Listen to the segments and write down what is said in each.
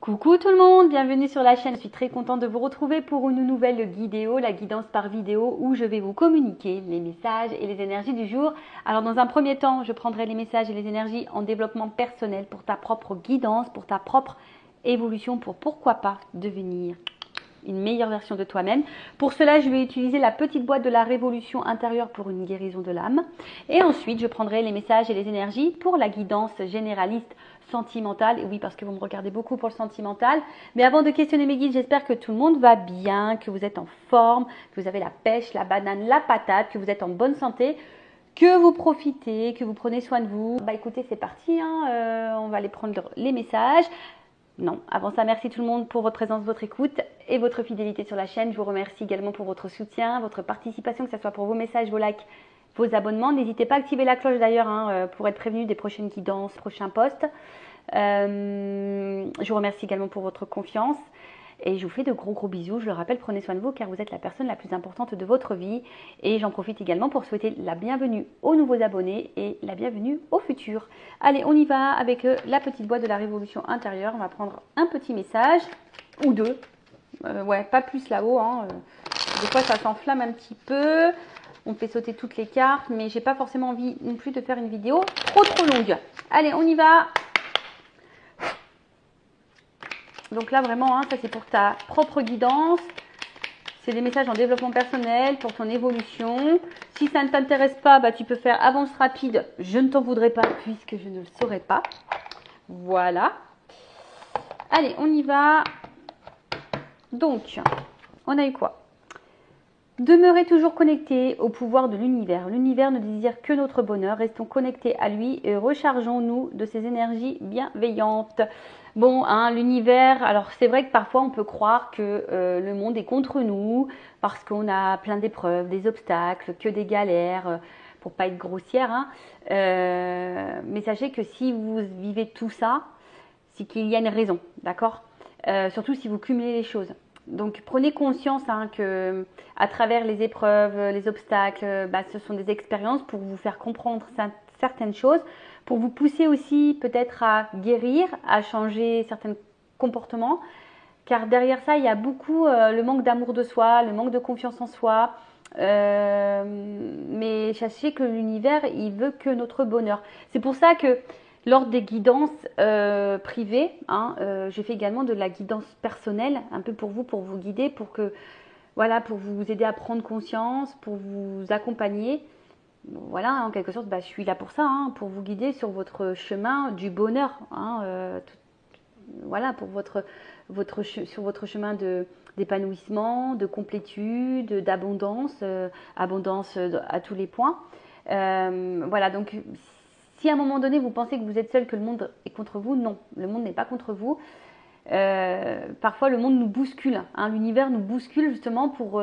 Coucou tout le monde, bienvenue sur la chaîne. Je suis très contente de vous retrouver pour une nouvelle vidéo, la guidance par vidéo, où je vais vous communiquer les messages et les énergies du jour. Alors dans un premier temps, je prendrai les messages et les énergies en développement personnel pour ta propre guidance, pour ta propre évolution, pour pourquoi pas devenir une meilleure version de toi-même. Pour cela, je vais utiliser la petite boîte de la révolution intérieure pour une guérison de l'âme. Et ensuite, je prendrai les messages et les énergies pour la guidance généraliste sentimentale. Et oui, parce que vous me regardez beaucoup pour le sentimental. Mais avant de questionner mes guides, j'espère que tout le monde va bien, que vous êtes en forme, que vous avez la pêche, la banane, la patate, que vous êtes en bonne santé, que vous profitez, que vous prenez soin de vous. Bah écoutez, c'est parti, on va aller prendre les messages. Non, avant ça, merci tout le monde pour votre présence, votre écoute et votre fidélité sur la chaîne. Je vous remercie également pour votre soutien, votre participation, que ce soit pour vos messages, vos likes, vos abonnements. N'hésitez pas à activer la cloche d'ailleurs pour être prévenu des prochaines guidances, prochains posts. Je vous remercie également pour votre confiance. Et je vous fais de gros bisous. Je le rappelle, prenez soin de vous car vous êtes la personne la plus importante de votre vie. Et j'en profite également pour souhaiter la bienvenue aux nouveaux abonnés et la bienvenue aux futurs. Allez, on y va avec la petite boîte de la révolution intérieure. On va prendre un petit message ou deux. Ouais, pas plus là-haut. Des fois, ça s'enflamme un petit peu. On fait sauter toutes les cartes, mais j'ai pas forcément envie non plus de faire une vidéo trop longue. Allez, on y va. Donc là, vraiment, ça c'est pour ta propre guidance. C'est des messages en développement personnel pour ton évolution. Si ça ne t'intéresse pas, bah, tu peux faire avance rapide. Je ne t'en voudrais pas puisque je ne le saurais pas. Voilà. Allez, on y va. Donc, on a eu quoi? Demeurer toujours connecté au pouvoir de l'univers. L'univers ne désire que notre bonheur. Restons connectés à lui et rechargeons-nous de ses énergies bienveillantes. Bon, l'univers, alors c'est vrai que parfois on peut croire que le monde est contre nous parce qu'on a plein d'épreuves, des obstacles, que des galères, pour pas être grossière. Mais sachez que si vous vivez tout ça, c'est qu'il y a une raison, d'accord? Surtout si vous cumulez les choses. Donc prenez conscience que à travers les épreuves, les obstacles, ce sont des expériences pour vous faire comprendre certaines choses, pour vous pousser aussi peut-être à guérir, à changer certains comportements. Car derrière ça, il y a beaucoup le manque d'amour de soi, le manque de confiance en soi. Mais sachez que l'univers, il veut que notre bonheur. C'est pour ça que lors des guidances privées, j'ai fait également de la guidance personnelle, un peu pour vous guider, pour vous aider à prendre conscience, pour vous accompagner. Voilà, en quelque sorte, je suis là pour ça, pour vous guider sur votre chemin du bonheur. Voilà, sur votre chemin d'épanouissement, de complétude, d'abondance, abondance à tous les points. Voilà, donc si à un moment donné vous pensez que vous êtes seul, que le monde est contre vous, non, le monde n'est pas contre vous. Parfois le monde nous bouscule, l'univers nous bouscule justement pour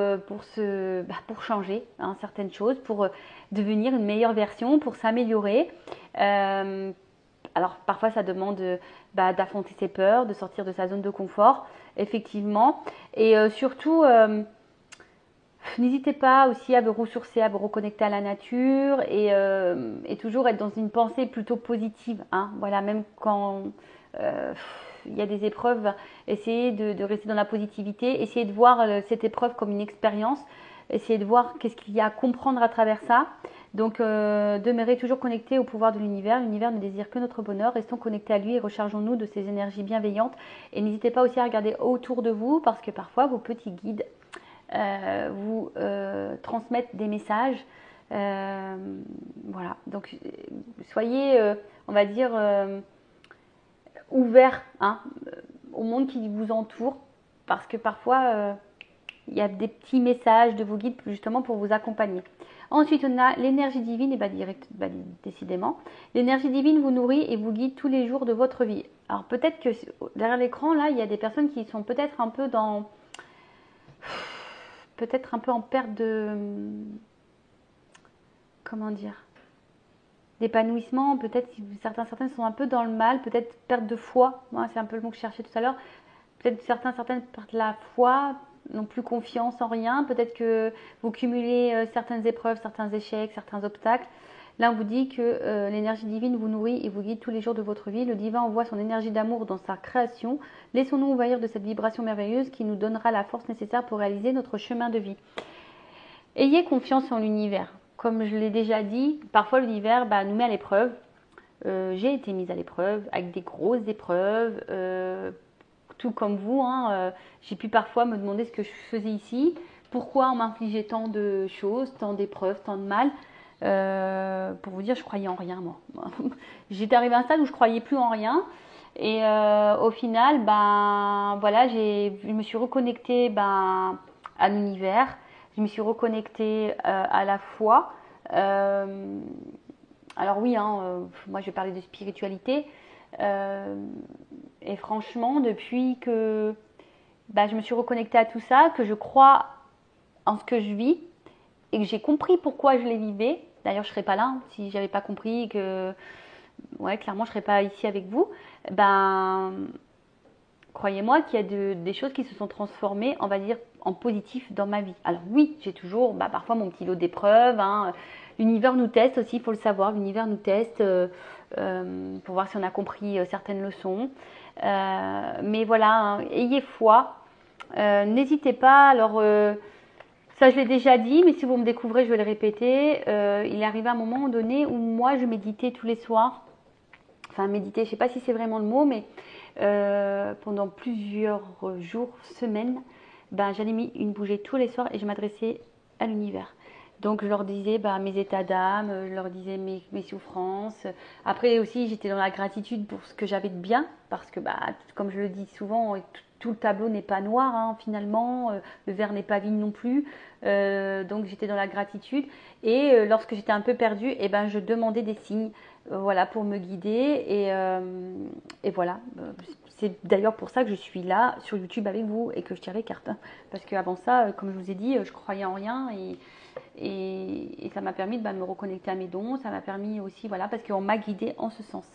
changer certaines choses, pour devenir une meilleure version, pour s'améliorer. Alors parfois ça demande d'affronter ses peurs, de sortir de sa zone de confort, effectivement. Et surtout, n'hésitez pas aussi à vous ressourcer, à vous reconnecter à la nature et toujours être dans une pensée plutôt positive. Voilà, même quand il y a des épreuves, essayez de rester dans la positivité, essayez de voir cette épreuve comme une expérience, essayez de voir qu'est-ce qu'il y a à comprendre à travers ça. Donc, demeurez toujours connectés au pouvoir de l'univers. L'univers ne désire que notre bonheur. Restons connectés à lui et rechargeons-nous de ses énergies bienveillantes. Et n'hésitez pas aussi à regarder autour de vous parce que parfois, vos petits guides vous transmettent des messages. Voilà. Donc, soyez, on va dire, ouverts au monde qui vous entoure parce que parfois, il y a des petits messages de vos guides justement pour vous accompagner. Ensuite, on a l'énergie divine, et décidément. L'énergie divine vous nourrit et vous guide tous les jours de votre vie. Alors peut-être que derrière l'écran, là, il y a des personnes qui sont peut-être un peu en perte de, comment dire, d'épanouissement. Peut-être certaines sont un peu dans le mal, peut-être perte de foi. C'est un peu le mot que je cherchais tout à l'heure. Peut-être certaines perdent la foi, n'ont plus confiance en rien. Peut-être que vous cumulez certaines épreuves, certains échecs, certains obstacles. Là, on vous dit que l'énergie divine vous nourrit et vous guide tous les jours de votre vie. Le divin envoie son énergie d'amour dans sa création. Laissons-nous envahir de cette vibration merveilleuse qui nous donnera la force nécessaire pour réaliser notre chemin de vie. Ayez confiance en l'univers. Comme je l'ai déjà dit, parfois l'univers nous met à l'épreuve. J'ai été mise à l'épreuve avec des grosses épreuves, tout comme vous. J'ai pu parfois me demander ce que je faisais ici. Pourquoi on m'infligeait tant de choses, tant d'épreuves, tant de mal. Pour vous dire, je croyais en rien, moi. J'étais arrivée à un stade où je croyais plus en rien. Et au final, voilà, je me suis reconnectée à l'univers. Je me suis reconnectée à la foi. Alors oui, moi je vais parler de spiritualité. Et franchement, depuis que je me suis reconnectée à tout ça, que je crois en ce que je vis et que j'ai compris pourquoi je les vivais. D'ailleurs, je ne serais pas là si j'avais pas compris que, clairement, je ne serais pas ici avec vous. Croyez-moi qu'il y a des choses qui se sont transformées, on va dire, en positif dans ma vie. Alors oui, j'ai toujours parfois mon petit lot d'épreuves. L'univers nous teste aussi, il faut le savoir. L'univers nous teste pour voir si on a compris certaines leçons. Mais voilà, ayez foi. N'hésitez pas. Alors, ça je l'ai déjà dit, mais si vous me découvrez, je vais le répéter. Il est arrivé un moment donné où moi, je méditais tous les soirs. Enfin, méditer, je ne sais pas si c'est vraiment le mot, mais pendant plusieurs jours, semaines, j'allais une bougie tous les soirs et je m'adressais à l'univers. Donc je leur disais mes états d'âme, je leur disais mes souffrances. Après aussi, j'étais dans la gratitude pour ce que j'avais de bien, parce que comme je le dis souvent, tout le tableau n'est pas noir finalement, le verre n'est pas vide non plus. Donc j'étais dans la gratitude et lorsque j'étais un peu perdue, je demandais des signes. Voilà, pour me guider et voilà, c'est d'ailleurs pour ça que je suis là sur YouTube avec vous et que je tire les cartes, parce qu'avant ça, comme je vous ai dit, je croyais en rien et ça m'a permis de me reconnecter à mes dons, ça m'a permis aussi, voilà, parce qu'on m'a guidée en ce sens.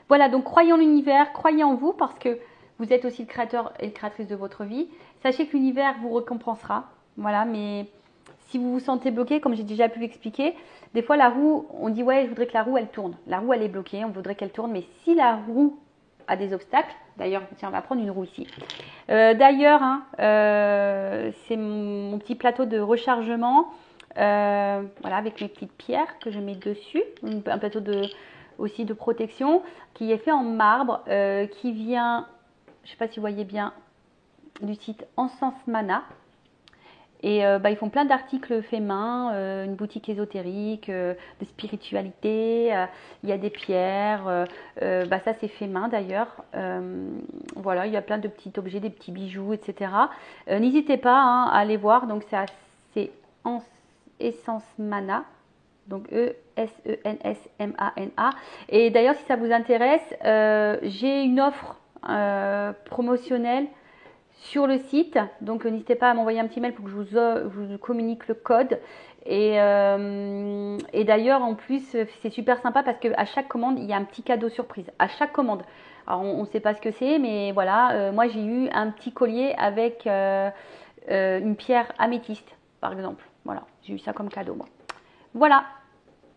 Voilà, donc croyez en l'univers, croyez en vous, parce que vous êtes aussi le créateur et la créatrice de votre vie. Sachez que l'univers vous récompensera, voilà, mais si vous vous sentez bloqué, comme j'ai déjà pu l'expliquer, des fois la roue, on dit je voudrais que la roue elle tourne. La roue elle est bloquée, on voudrait qu'elle tourne, mais si la roue a des obstacles, d'ailleurs, tiens, on va prendre une roue ici. D'ailleurs, c'est mon petit plateau de rechargement, voilà, avec mes petites pierres que je mets dessus, un plateau aussi de protection qui est fait en marbre, qui vient, je ne sais pas si vous voyez bien, du site Encens Mana. Et ils font plein d'articles faits main, une boutique ésotérique, de spiritualité, il y a des pierres, ça c'est fait main d'ailleurs. Voilà, il y a plein de petits objets, des petits bijoux, etc. N'hésitez pas à aller voir, donc c'est Essence Mana, donc E-S-E-N-S-M-A-N-A. Et d'ailleurs, si ça vous intéresse, j'ai une offre promotionnelle sur le site, donc n'hésitez pas à m'envoyer un petit mail pour que je vous communique le code. Et d'ailleurs, en plus, c'est super sympa parce qu'à chaque commande, il y a un petit cadeau surprise. À chaque commande. Alors, on ne sait pas ce que c'est, mais voilà, moi j'ai eu un petit collier avec une pierre améthyste, par exemple. Voilà, j'ai eu ça comme cadeau, moi. Voilà.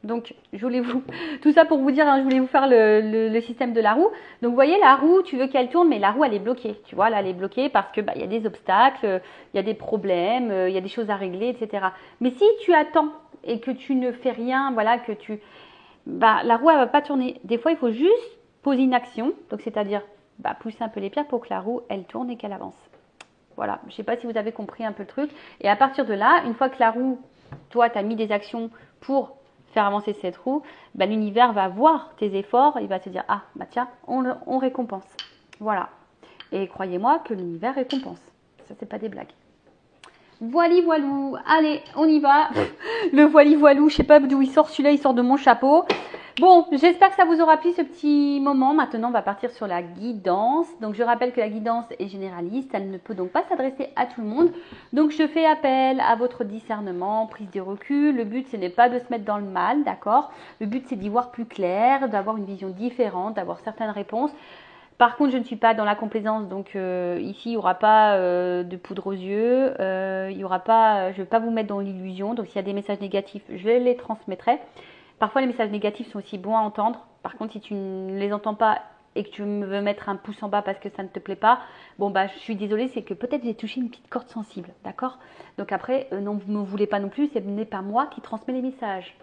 Donc, tout ça pour vous dire, je voulais vous faire le système de la roue. Donc, vous voyez, la roue, tu veux qu'elle tourne, mais la roue, elle est bloquée. Tu vois, là, elle est bloquée parce que y a des obstacles, il y a des problèmes, il y a des choses à régler, etc. Mais si tu attends et que tu ne fais rien, voilà, la roue, elle va pas tourner. Des fois, il faut juste poser une action, donc c'est-à-dire pousser un peu les pierres pour que la roue, elle tourne et qu'elle avance. Voilà, je ne sais pas si vous avez compris un peu le truc. Et à partir de là, une fois que la roue, toi, tu as mis des actions pour faire avancer cette roue, l'univers va voir tes efforts, il va se dire tiens, on récompense. Voilà. Et croyez-moi que l'univers récompense. Ça, c'est pas des blagues. Voili voilou. Allez, on y va. Le voili voilou, je sais pas d'où il sort, celui-là il sort de mon chapeau. Bon, j'espère que ça vous aura plu ce petit moment. Maintenant, on va partir sur la guidance. Donc, je rappelle que la guidance est généraliste. Elle ne peut donc pas s'adresser à tout le monde. Donc, je fais appel à votre discernement, prise de recul. Le but, ce n'est pas de se mettre dans le mal, d'accord? Le but, c'est d'y voir plus clair, d'avoir une vision différente, d'avoir certaines réponses. Par contre, je ne suis pas dans la complaisance, donc ici, il n'y aura pas de poudre aux yeux. Il y aura pas, je ne vais pas vous mettre dans l'illusion. Donc, s'il y a des messages négatifs, je les transmettrai. Parfois, les messages négatifs sont aussi bons à entendre. Par contre, si tu ne les entends pas et que tu veux mettre un pouce en bas parce que ça ne te plaît pas, bon, bah, je suis désolée, c'est que peut-être j'ai touché une petite corde sensible, d'accord? Donc après, non, vous ne me voulez pas non plus, ce n'est pas moi qui transmets les messages.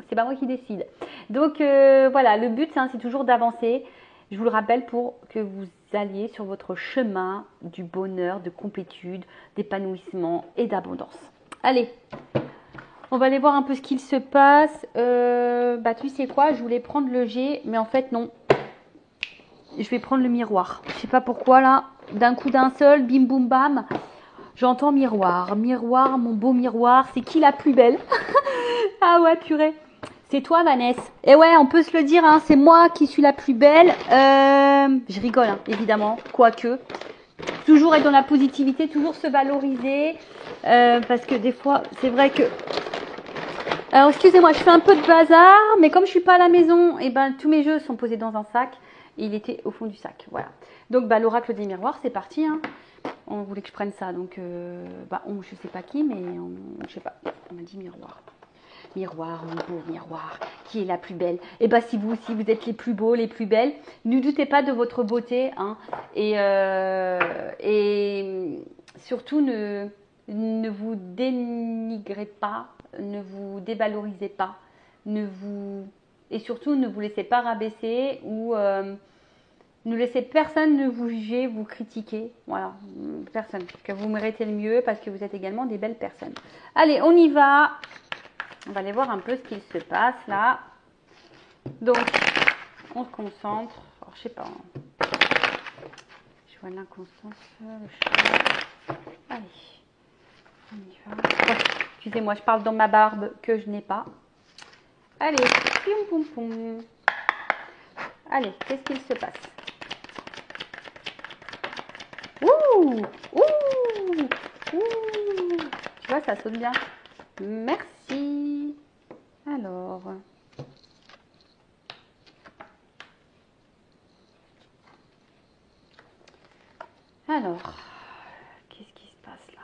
C'est pas moi qui décide. Donc voilà, le but, hein, c'est toujours d'avancer. Je vous le rappelle pour que vous alliez sur votre chemin du bonheur, de complétude, d'épanouissement et d'abondance. Allez, on va aller voir un peu ce qu'il se passe. Bah, tu sais quoi, je voulais prendre le G, mais en fait, non. Je vais prendre le miroir. Je sais pas pourquoi, là, d'un coup d'un seul, bim boum bam, j'entends miroir. Miroir, mon beau miroir, c'est qui la plus belle? Ah ouais, purée. C'est toi, Vanessa. Et ouais, on peut se le dire, hein, c'est moi qui suis la plus belle. Je rigole, hein, évidemment, quoique. Toujours être dans la positivité, toujours se valoriser. Parce que des fois, c'est vrai que... Alors, excusez-moi, je fais un peu de bazar, mais comme je suis pas à la maison, et ben tous mes jeux sont posés dans un sac. Et il était au fond du sac, voilà. Donc, bah, l'oracle des miroirs, c'est parti, hein. On voulait que je prenne ça, donc, je sais pas qui, mais je sais pas. On m'a dit miroir. Miroir, mon beau miroir, qui est la plus belle? Et bah, si vous aussi, vous êtes les plus beaux, les plus belles, ne doutez pas de votre beauté, hein. Et surtout, ne vous dénigrez pas, ne vous dévalorisez pas, et surtout, ne vous laissez pas rabaisser ou ne laissez personne ne vous juger, vous critiquer. Voilà, personne. Parce que vous méritez le mieux, parce que vous êtes également des belles personnes. Allez, on y va. On va aller voir un peu ce qu'il se passe là. Donc, on se concentre. Alors, je sais pas. Je vois l'inconstance. Le chat. Allez, on y va. Oh, excusez-moi, je parle dans ma barbe que je n'ai pas. Allez, poum poum poum. Allez, qu'est-ce qu'il se passe? Ouh, ouh, ouh. Tu vois, ça saute bien. Merci. Alors. Qu'est-ce qui se passe là?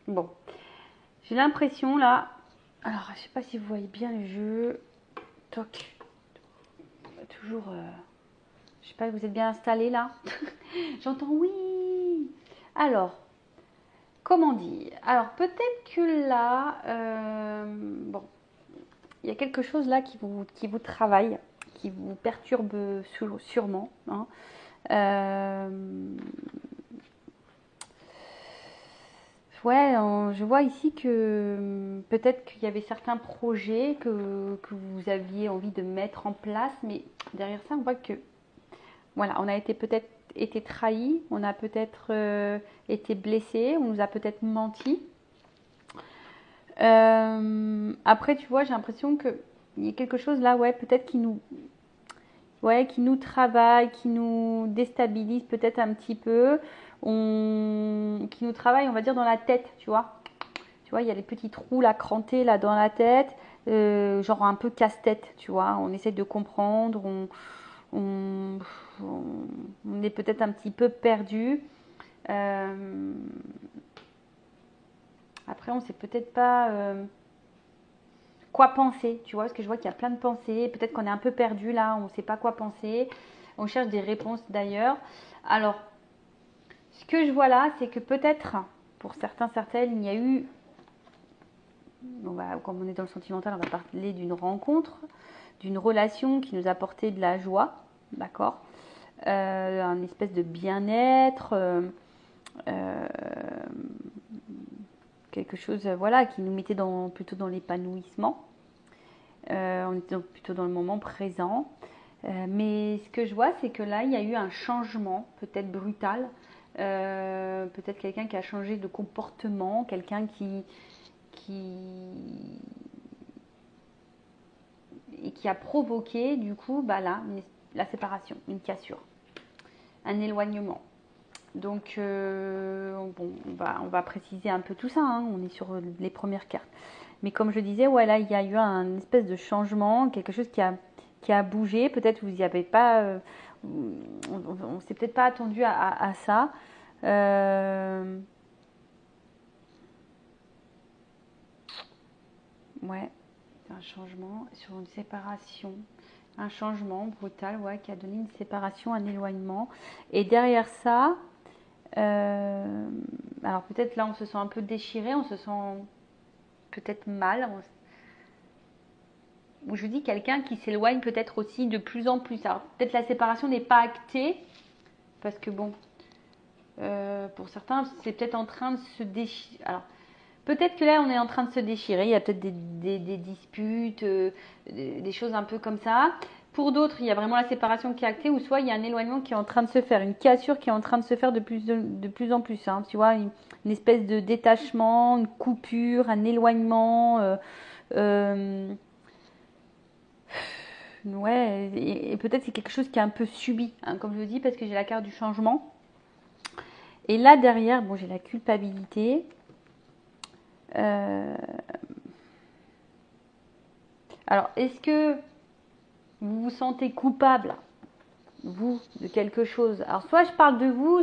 Bon, j'ai l'impression là. Alors, je sais pas si vous voyez bien le jeu. Toc. Toujours. Je sais pas, vous êtes bien installé là? J'entends oui. Alors, comment dire? Alors, peut-être que là, bon, il y a quelque chose là qui vous travaille, qui vous perturbe sûrement, hein. Ouais, je vois ici que peut-être qu'il y avait certains projets que vous aviez envie de mettre en place, mais derrière ça, on voit que voilà, on a peut-être été trahi, on a peut-être été blessé, on nous a peut-être menti. Après, tu vois, j'ai l'impression qu'il y a quelque chose là, ouais, peut-être qui nous travaille, qui nous déstabilise peut-être un petit peu, qui nous travaille, on va dire, dans la tête, tu vois. Tu vois, il y a les petits trous là, crantés là dans la tête, genre un peu casse-tête, tu vois. On essaie de comprendre, on, on est peut-être un petit peu perdu. Après, on sait peut-être pas quoi penser, tu vois, parce que je vois qu'il y a plein de pensées. Peut-être qu'on est un peu perdu là, on ne sait pas quoi penser. On cherche des réponses d'ailleurs. Alors, ce que je vois là, c'est que peut-être, pour certains, certaines, il y a eu, comme on est dans le sentimental, on va parler d'une rencontre, d'une relation qui nous a apporté de la joie, d'accord, un espèce de bien-être, quelque chose, voilà, qui nous mettait plutôt dans l'épanouissement. On était donc plutôt dans le moment présent. Mais ce que je vois, c'est que là, il y a eu un changement, peut-être brutal. Peut-être quelqu'un qui a changé de comportement, quelqu'un qui a provoqué, du coup, bah là, la séparation, une cassure, un éloignement. Donc, bon, on va préciser un peu tout ça, hein. On est sur les premières cartes. Mais comme je disais, ouais, là, il y a eu un espèce de changement, quelque chose qui a bougé. Peut-être vous n'y avez pas, on s'est peut-être pas attendu à ça. Ouais, un changement sur une séparation. Un changement brutal, ouais, qui a donné une séparation, un éloignement. Et derrière ça, alors peut-être là, on se sent un peu déchiré, on se sent peut-être mal. Je vous dis quelqu'un qui s'éloigne peut-être aussi de plus en plus. Alors peut-être la séparation n'est pas actée, parce que bon, pour certains, c'est peut-être en train de se déchirer. Alors, peut-être que là, on est en train de se déchirer. Il y a peut-être des disputes, des choses un peu comme ça. Pour d'autres, il y a vraiment la séparation qui est actée, ou soit il y a un éloignement qui est en train de se faire, une cassure qui est en train de se faire de plus en plus. Hein. Tu vois, une espèce de détachement, une coupure, un éloignement. Ouais, et peut-être c'est quelque chose qui est un peu subi, hein, comme je le dis, parce que j'ai la carte du changement. Et là, derrière, bon, j'ai la culpabilité. Alors, est-ce que vous vous sentez coupable, vous, de quelque chose? Alors, soit je parle de vous,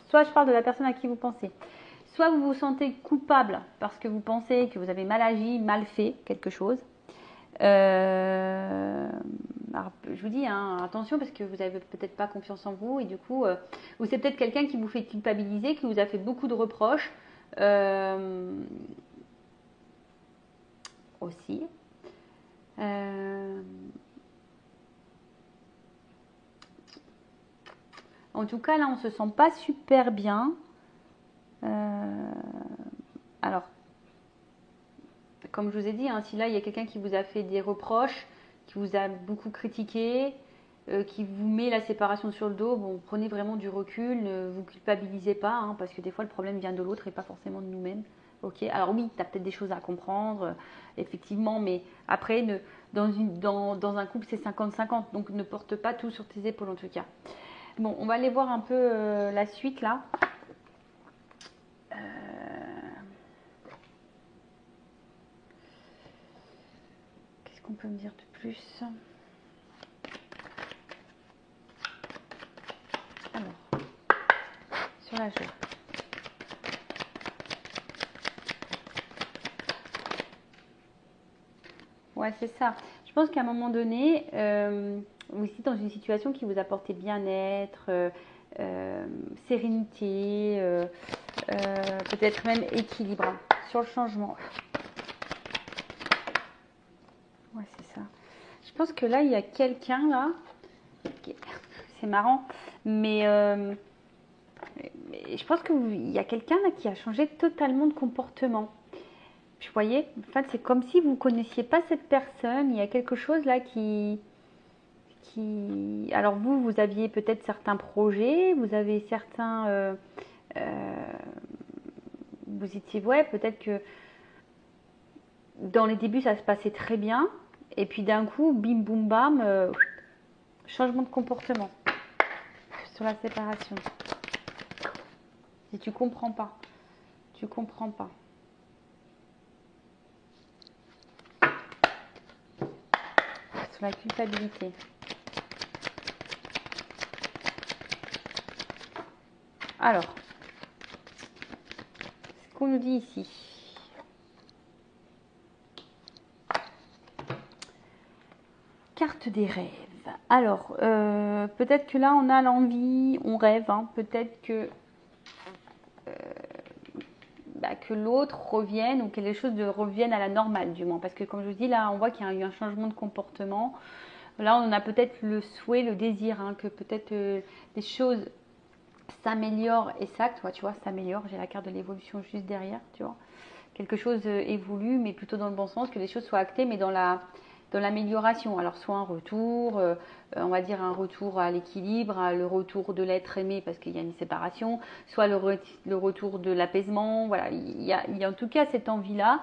soit je parle de la personne à qui vous pensez. Soit vous vous sentez coupable parce que vous pensez que vous avez mal agi, mal fait quelque chose. Alors, je vous dis, hein, attention, parce que vous n'avez peut-être pas confiance en vous, et du coup, ou c'est peut-être quelqu'un qui vous fait culpabiliser, qui vous a fait beaucoup de reproches aussi. En tout cas, là, on ne se sent pas super bien. Alors, comme je vous ai dit, hein, si là, il y a quelqu'un qui vous a fait des reproches, qui vous a beaucoup critiqué, qui vous met la séparation sur le dos, bon, prenez vraiment du recul, ne vous culpabilisez pas, hein, parce que des fois, le problème vient de l'autre et pas forcément de nous-mêmes. Ok, alors oui, tu as peut-être des choses à comprendre, effectivement, mais après, dans un couple, c'est 50-50, donc ne porte pas tout sur tes épaules en tout cas. Bon, on va aller voir un peu la suite là. Qu'est-ce qu'on peut me dire de plus? Alors, sur la joie. Ouais, c'est ça. Je pense qu'à un moment donné, vous êtes dans une situation qui vous apportait bien-être, sérénité, peut-être même équilibre sur le changement. Ouais, c'est ça. Je pense que là, il y a quelqu'un là. C'est marrant, mais je pense qu'il y a quelqu'un là qui a changé totalement de comportement. Vous voyez, en fait, c'est comme si vous ne connaissiez pas cette personne. Il y a quelque chose là Alors vous aviez peut-être certains projets, vous avez certains... vous étiez... Ouais, peut-être que dans les débuts, ça se passait très bien. Et puis d'un coup, bim, boum, bam, changement de comportement sur la séparation. Et tu comprends pas. Tu comprends pas. Sur la culpabilité. Alors, ce qu'on nous dit ici. Carte des rêves. Alors, peut-être que là, on a l'envie, on rêve. Hein, peut-être que l'autre revienne ou que les choses reviennent à la normale, du moins. Parce que, comme je vous dis, là, on voit qu'il y a eu un changement de comportement. Là, on a peut-être le souhait, le désir, hein, que peut-être les choses s'améliorent et s'actent. Tu vois, s'améliore. J'ai la carte de l'évolution juste derrière, tu vois. Quelque chose évolue, mais plutôt dans le bon sens, que les choses soient actées, mais dans l'amélioration. Alors soit un retour, on va dire un retour à l'équilibre, le retour de l'être aimé parce qu'il y a une séparation, soit le retour de l'apaisement. Voilà, il y a en tout cas cette envie-là.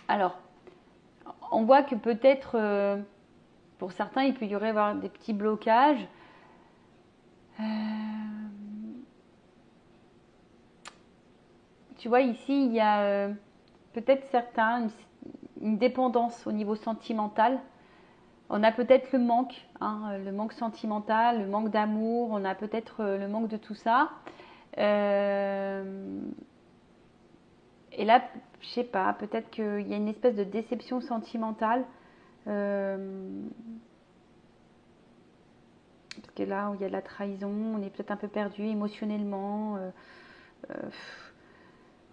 Alors, on voit que peut-être, pour certains, il peut y avoir des petits blocages. Tu vois, ici, il y a peut-être une dépendance au niveau sentimental. On a peut-être le manque sentimental, le manque d'amour, on a peut-être le manque de tout ça. Et là, je sais pas, peut-être qu'il y a une espèce de déception sentimentale. Parce que là où il y a de la trahison, on est peut-être un peu perdu émotionnellement.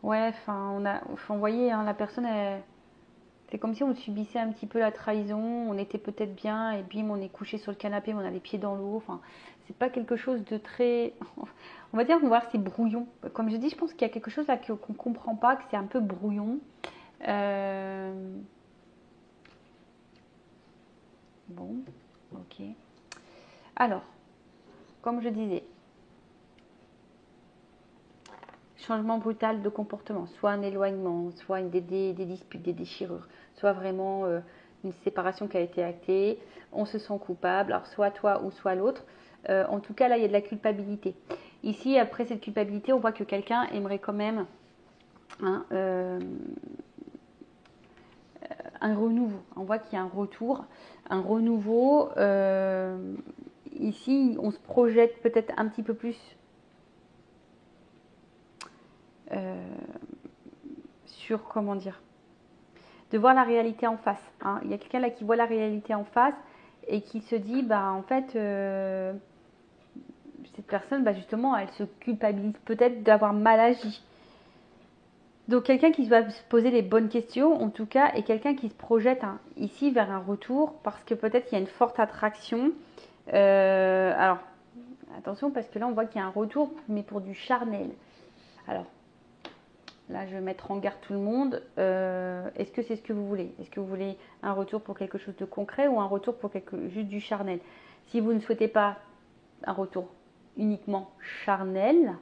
Ouais, enfin, vous voyez, hein, la personne, c'est comme si on subissait un petit peu la trahison. On était peut-être bien et bim, on est couché sur le canapé, on a les pieds dans l'eau. Enfin, c'est pas quelque chose de très. On va dire qu'on va voir c'est brouillon. Comme je dis, je pense qu'il y a quelque chose là qu'on ne comprend pas, que c'est un peu brouillon. Bon, ok. Alors, comme je disais, changement brutal de comportement, soit un éloignement, soit des disputes, des déchirures, soit vraiment une séparation qui a été actée, on se sent coupable, alors soit toi ou soit l'autre. En tout cas, là, il y a de la culpabilité. Ici, après cette culpabilité, on voit que quelqu'un aimerait quand même hein, un renouveau. On voit qu'il y a un retour, un renouveau. Ici, on se projette peut-être un petit peu plus sur, comment dire, de voir la réalité en face. Hein. Il y a quelqu'un là qui voit la réalité en face et qui se dit, bah en fait, cette personne, bah, justement, elle se culpabilise peut-être d'avoir mal agi. Donc quelqu'un qui va se poser les bonnes questions, en tout cas, et quelqu'un qui se projette hein, ici vers un retour, parce que peut-être qu'il y a une forte attraction. Alors, attention, parce que là, on voit qu'il y a un retour, mais pour du charnel. Alors, là, je vais mettre en garde tout le monde. Est-ce que c'est ce que vous voulez? Est-ce que vous voulez un retour pour quelque chose de concret ou un retour pour juste du charnel? Si vous ne souhaitez pas un retour uniquement charnel,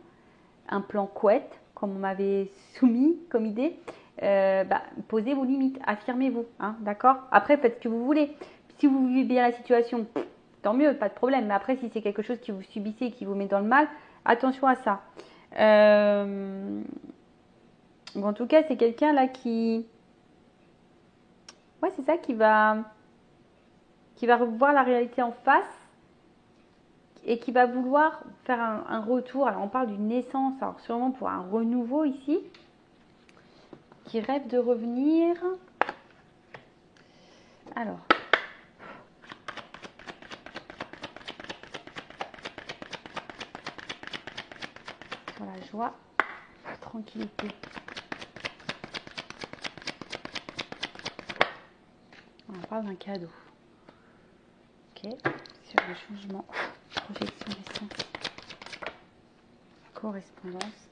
un plan couette, comme on m'avait soumis comme idée, posez vos limites, affirmez-vous, hein, d'accord? Après, faites ce que vous voulez. Si vous vivez bien la situation, tant mieux, pas de problème. Mais après, si c'est quelque chose que vous subissez et qui vous met dans le mal, attention à ça. Bon, en tout cas, c'est quelqu'un là qui... Ouais, c'est ça, qui va revoir la réalité en face et qui va vouloir faire un retour. Alors, on parle d'une naissance, alors sûrement pour un renouveau ici, qui rêve de revenir. Alors, sur la joie, la tranquillité. On parle d'un cadeau. Ok, sur le changement, projection d'essence, correspondance.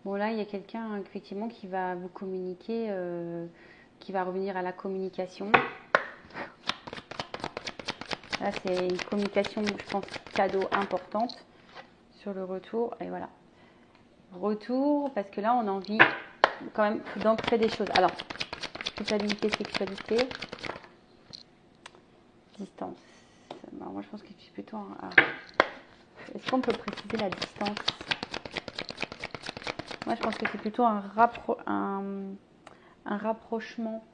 Bon là, il y a quelqu'un effectivement qui va vous communiquer, qui va revenir à la communication. Là, c'est une communication, je pense, cadeau importante sur le retour. Et voilà. Retour, parce que là, on a envie quand même d'ancrer des choses. Alors, culpabilité, sexualité, distance. Alors, moi, je pense que c'est plutôt un... Est-ce qu'on peut préciser la distance? Moi, je pense que c'est plutôt un rapprochement.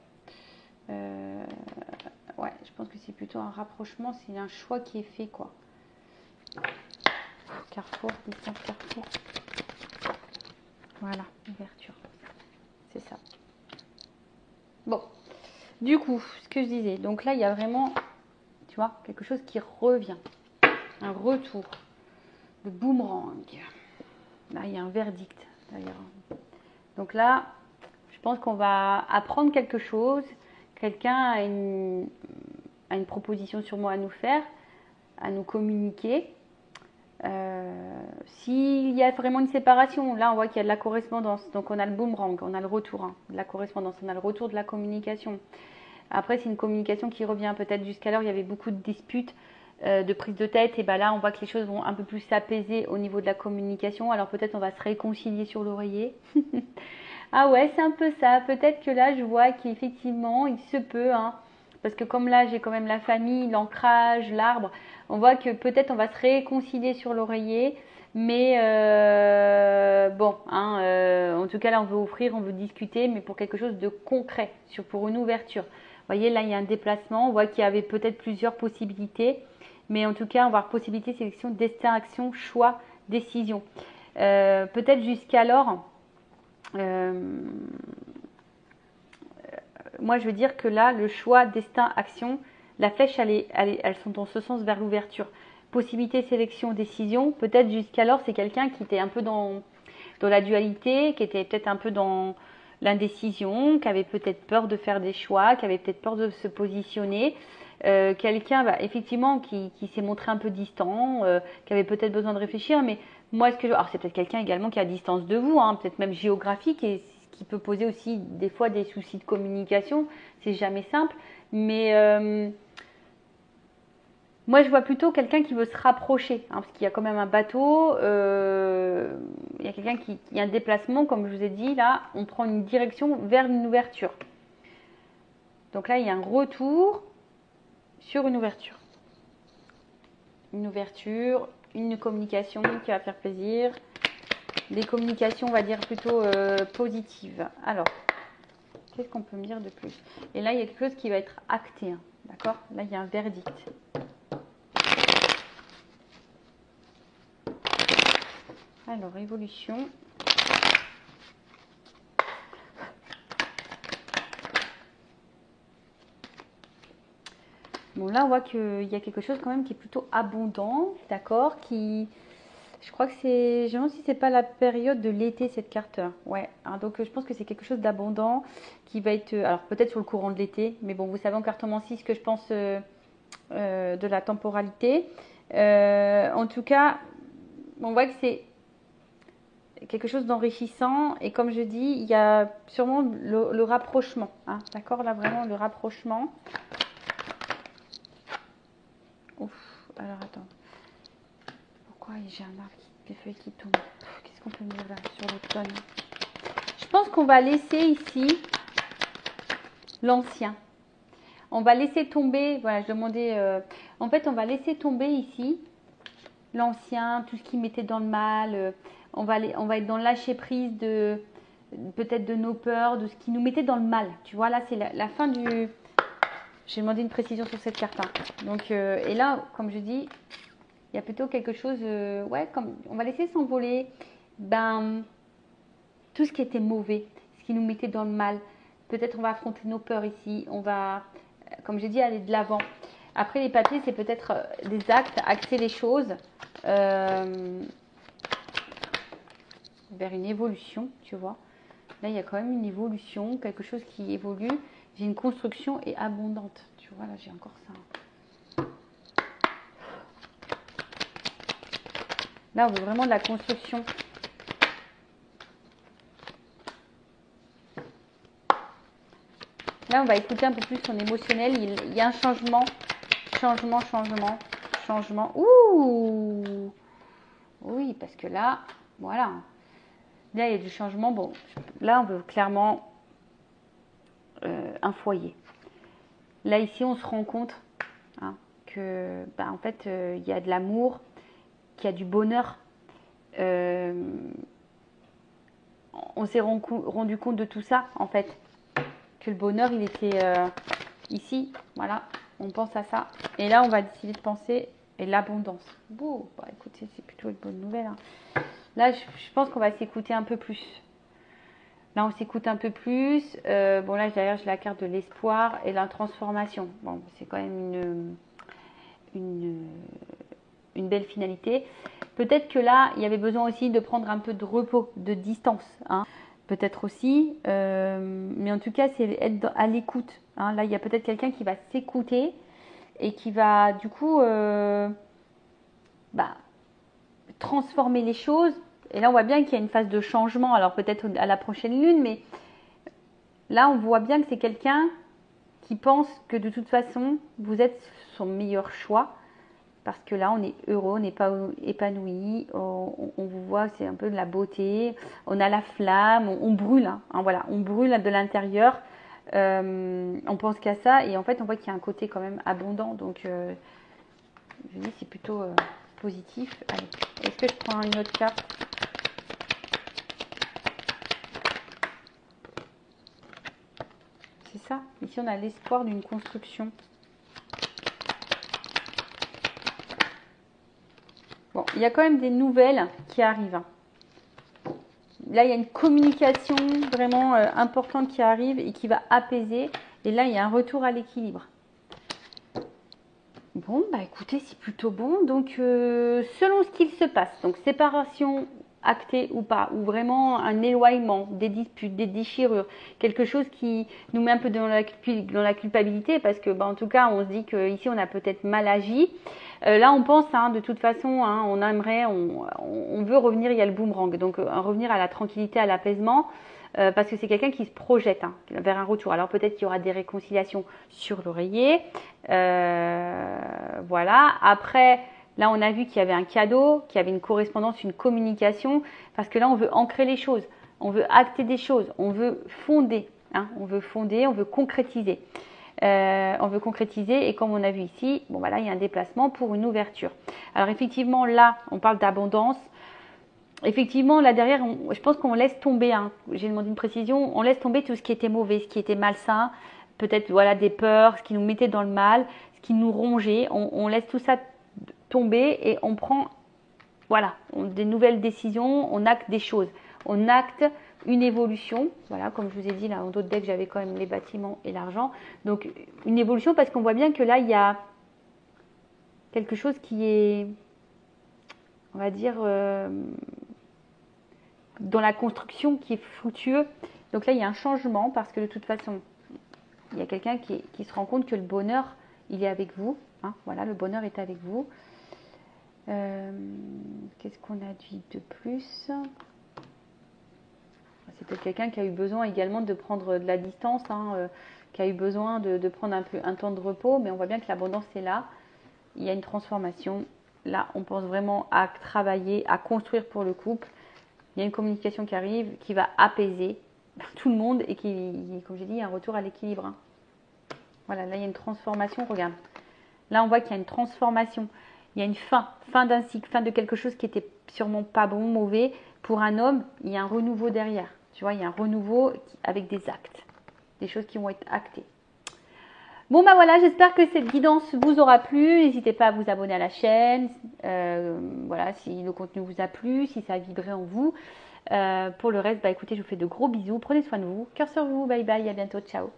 Ouais, je pense que c'est plutôt un rapprochement. C'est un choix qui est fait, quoi. Carrefour, distance, carrefour. Voilà, ouverture. C'est ça. Bon, du coup, ce que je disais. Donc là, il y a vraiment, tu vois, quelque chose qui revient. Un retour. Le boomerang. Là, il y a un verdict, d'ailleurs. Donc là, je pense qu'on va apprendre quelque chose. Quelqu'un a une proposition sûrement à nous faire, à nous communiquer. S'il y a vraiment une séparation, là on voit qu'il y a de la correspondance, donc on a le boomerang, on a le retour hein, de la correspondance, on a le retour de la communication. Après c'est une communication qui revient, peut-être jusqu'alors il y avait beaucoup de disputes, de prise de tête, et ben là on voit que les choses vont un peu plus s'apaiser au niveau de la communication, alors peut-être on va se réconcilier sur l'oreiller. Ah ouais, c'est un peu ça, peut-être que là je vois qu'effectivement il se peut, hein, parce que comme là j'ai quand même la famille, l'ancrage, l'arbre, on voit que peut-être on va se réconcilier sur l'oreiller, mais bon, hein, en tout cas là on veut offrir, on veut discuter, mais pour quelque chose de concret, pour une ouverture. Vous voyez là il y a un déplacement, on voit qu'il y avait peut-être plusieurs possibilités, mais en tout cas on va avoir possibilité, sélection, destin, action, choix, décision. Peut-être jusqu'alors, moi, je veux dire que là, le choix, destin, action, la flèche, elles sont dans ce sens vers l'ouverture. Possibilité, sélection, décision. Peut-être jusqu'alors, c'est quelqu'un qui était un peu dans la dualité, qui était peut-être un peu dans l'indécision, qui avait peut-être peur de faire des choix, qui avait peut-être peur de se positionner. Quelqu'un, effectivement, qui s'est montré un peu distant, qui avait peut-être besoin de réfléchir. Mais moi, alors c'est peut-être quelqu'un également qui est à distance de vous, hein, peut-être même géographique, et ce qui peut poser aussi des fois des soucis de communication. C'est jamais simple. Mais moi, je vois plutôt quelqu'un qui veut se rapprocher, hein, parce qu'il y a quand même un bateau, il y a quelqu'un qui a un déplacement, comme je vous ai dit, là, on prend une direction vers une ouverture. Donc là, il y a un retour sur une ouverture. Une ouverture, une communication qui va faire plaisir. Des communications, on va dire, plutôt positives. Alors, qu'est-ce qu'on peut me dire de plus? Et là, il y a quelque chose qui va être acté, hein, d'accord? Là, il y a un verdict. Alors, évolution. Bon, là, on voit qu'il y a quelque chose quand même qui est plutôt abondant, d'accord? Je crois que c'est... Je me demande si c'est pas la période de l'été, cette carte. Ouais, hein, donc je pense que c'est quelque chose d'abondant qui va être... Alors, peut-être sur le courant de l'été, mais bon, vous savez en cartomancie ce que je pense de la temporalité. En tout cas, on voit que c'est quelque chose d'enrichissant, et comme je dis, il y a sûrement le rapprochement, hein, d'accord? Là, vraiment, le rapprochement. Ouf, alors attends. Pourquoi j'ai un arbre, des feuilles qui tombent? Qu'est-ce qu'on peut me dire là sur l'automne? Je pense qu'on va laisser ici l'ancien. On va laisser tomber, voilà, je demandais, en fait, on va laisser tomber ici l'ancien, tout ce qui mettait dans le mal. On va être dans le lâcher prise de peut-être de nos peurs, de ce qui nous mettait dans le mal. Tu vois, là, c'est la fin du... J'ai demandé une précision sur cette carte. Hein. Donc, et là, comme je dis, il y a plutôt quelque chose... ouais, comme on va laisser s'envoler tout ce qui était mauvais, ce qui nous mettait dans le mal. Peut-être on va affronter nos peurs ici. On va, comme j'ai dit, aller de l'avant. Après, les papiers, c'est peut-être des actes, axer les choses vers une évolution, tu vois. Là, il y a quand même une évolution, quelque chose qui évolue. J'ai une construction et abondante. Tu vois, là, j'ai encore ça. Là, on veut vraiment de la construction. Là, on va écouter un peu plus son émotionnel. Il y a un changement. Changement. Ouh! Oui, parce que là, voilà. Là, il y a du changement. Bon, là, on veut clairement un foyer. Là, ici, on se rend compte hein, que, en fait, il y a de l'amour, qu'il y a du bonheur. On s'est rendu compte de tout ça, en fait. Que le bonheur, il était ici. Voilà, on pense à ça. Et là, on va décider de penser et l'abondance. Bon, écoutez, c'est plutôt une bonne nouvelle. Hein. Là, je pense qu'on va s'écouter un peu plus. Là, on s'écoute un peu plus. Bon, là, derrière, j'ai la carte de l'espoir et la transformation. Bon, c'est quand même une belle finalité. Peut-être que là, il y avait besoin aussi de prendre un peu de repos, de distance. Hein. Peut-être aussi. Mais en tout cas, c'est être à l'écoute. Hein. Là, il y a peut-être quelqu'un qui va s'écouter et qui va, du coup, transformer les choses. Et là, on voit bien qu'il y a une phase de changement. Alors, peut-être à la prochaine lune, mais là, on voit bien que c'est quelqu'un qui pense que de toute façon, vous êtes son meilleur choix. Parce que là, on est heureux, on n'est pas épanoui, on vous voit, c'est un peu de la beauté, on a la flamme, on brûle, hein, voilà, on brûle de l'intérieur, on pense qu'à ça, et en fait, on voit qu'il y a un côté quand même abondant, donc je dis c'est plutôt positif. Allez, est-ce que je prends une autre carte? C'est ça, ici on a l'espoir d'une construction. Bon, il y a quand même des nouvelles qui arrivent. Là, il y a une communication vraiment importante qui arrive et qui va apaiser. Et là, il y a un retour à l'équilibre. Bon, bah écoutez, c'est plutôt bon. Donc, selon ce qu'il se passe, donc séparation actée ou pas, ou vraiment un éloignement, des disputes, des déchirures, quelque chose qui nous met un peu dans la culpabilité, parce que, bah, en tout cas, on se dit qu'ici, on a peut-être mal agi. Là, on pense, hein, de toute façon, hein, on aimerait, on veut revenir, il y a le boomerang, donc revenir à la tranquillité, à l'apaisement. Parce que c'est quelqu'un qui se projette vers un retour. Alors peut-être qu'il y aura des réconciliations sur l'oreiller. Voilà. Après, là, on a vu qu'il y avait un cadeau, qu'il y avait une correspondance, une communication. Parce que là, on veut ancrer les choses. On veut acter des choses. On veut fonder. Hein, on veut fonder, on veut concrétiser. On veut concrétiser. Et comme on a vu ici, bon, voilà, il y a un déplacement pour une ouverture. Alors effectivement, là, on parle d'abondance. Effectivement, là derrière, je pense qu'on laisse tomber, hein, j'ai demandé une précision, on laisse tomber tout ce qui était mauvais, ce qui était malsain, peut-être voilà des peurs, ce qui nous mettait dans le mal, ce qui nous rongeait, on laisse tout ça tomber et on prend voilà, des nouvelles décisions, on acte des choses, on acte une évolution, voilà, comme je vous ai dit là, en d'autres decks, j'avais quand même les bâtiments et l'argent, donc une évolution parce qu'on voit bien que là, il y a quelque chose qui est, on va dire, dans la construction qui est fructueux. Donc là, il y a un changement parce que de toute façon, il y a quelqu'un qui se rend compte que le bonheur, il est avec vous. Hein, voilà, le bonheur est avec vous. Qu'est-ce qu'on a dit de plus? C'est peut-être quelqu'un qui a eu besoin également de prendre de la distance, hein, qui a eu besoin de prendre un temps de repos, mais on voit bien que l'abondance est là. Il y a une transformation. Là, on pense vraiment à travailler, à construire pour le couple. Il y a une communication qui arrive, qui va apaiser tout le monde et qui, comme j'ai dit, il y a un retour à l'équilibre. Hein. Voilà, là, il y a une transformation, regarde. Là, on voit qu'il y a une transformation. Il y a une fin d'un cycle, fin de quelque chose qui était sûrement pas bon, mauvais. Pour un homme, il y a un renouveau derrière. Tu vois, il y a un renouveau avec des actes, des choses qui vont être actées. Bon, bah voilà, j'espère que cette guidance vous aura plu. N'hésitez pas à vous abonner à la chaîne. Voilà, si le contenu vous a plu, si ça a vibré en vous. Pour le reste, bah écoutez, je vous fais de gros bisous. Prenez soin de vous. Cœur sur vous. Bye bye. À bientôt. Ciao.